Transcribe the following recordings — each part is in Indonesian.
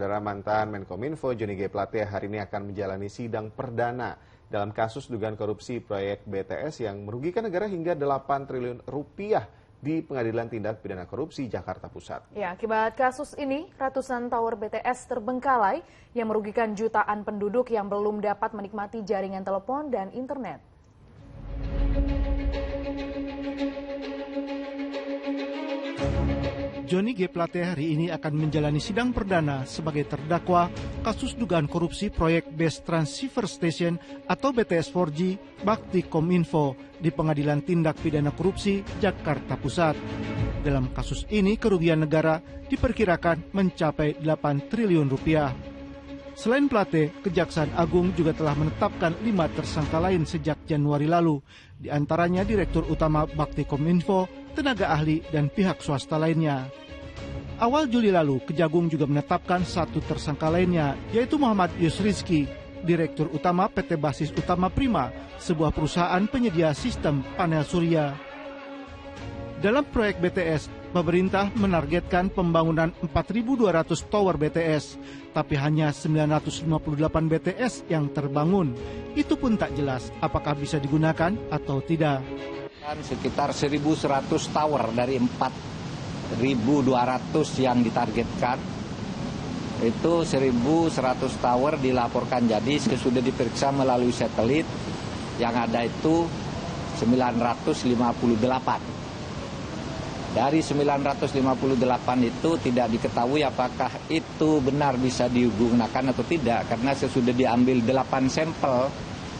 Saudara mantan Menkominfo Johnny G. Plate hari ini akan menjalani sidang perdana dalam kasus dugaan korupsi proyek BTS yang merugikan negara hingga 8 triliun rupiah di Pengadilan Tindak Pidana Korupsi Jakarta Pusat. Ya, akibat kasus ini, ratusan tower BTS terbengkalai yang merugikan jutaan penduduk yang belum dapat menikmati jaringan telepon dan internet. Johnny G. Plate hari ini akan menjalani sidang perdana sebagai terdakwa kasus dugaan korupsi proyek Base Transceiver Station atau BTS 4G Bakti Kominfo di Pengadilan Tindak Pidana Korupsi Jakarta Pusat. Dalam kasus ini kerugian negara diperkirakan mencapai 8 triliun rupiah. Selain Plate, Kejaksaan Agung juga telah menetapkan 5 tersangka lain sejak Januari lalu, di antaranya Direktur Utama Bakti Kominfo, tenaga ahli, dan pihak swasta lainnya. Awal Juli lalu, Kejagung juga menetapkan 1 tersangka lainnya, yaitu Muhammad Yusrizki, Direktur Utama PT Basis Utama Prima, sebuah perusahaan penyedia sistem panel surya. Dalam proyek BTS, pemerintah menargetkan pembangunan 4.200 tower BTS, tapi hanya 958 BTS yang terbangun. Itu pun tak jelas apakah bisa digunakan atau tidak. Sekitar 1.100 tower dari 4.200 yang ditargetkan, itu 1.100 tower dilaporkan jadi sesudah diperiksa melalui satelit, yang ada itu 958. Dari 958 itu tidak diketahui apakah itu benar bisa digunakan atau tidak, karena sesudah diambil 8 sampel,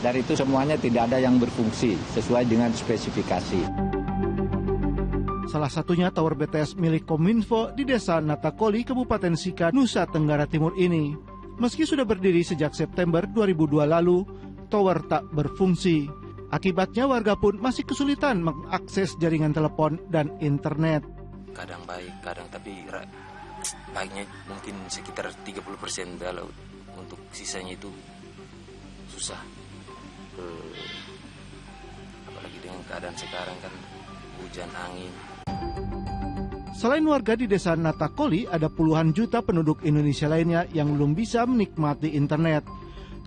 dari itu semuanya tidak ada yang berfungsi sesuai dengan spesifikasi. Salah satunya tower BTS milik Kominfo di Desa Natakoli, Kabupaten Sika, Nusa Tenggara Timur ini. Meski sudah berdiri sejak September 2002 lalu, tower tak berfungsi. Akibatnya warga pun masih kesulitan mengakses jaringan telepon dan internet. Kadang baik, kadang tapi baiknya mungkin sekitar 30%, kalau untuk sisanya itu susah. Apalagi dengan keadaan sekarang kan hujan angin. Selain warga di Desa Natakoli, ada puluhan juta penduduk Indonesia lainnya yang belum bisa menikmati internet.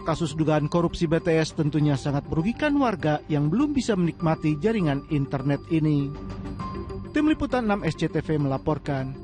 Kasus dugaan korupsi BTS tentunya sangat merugikan warga yang belum bisa menikmati jaringan internet ini. Tim Liputan 6 SCTV melaporkan.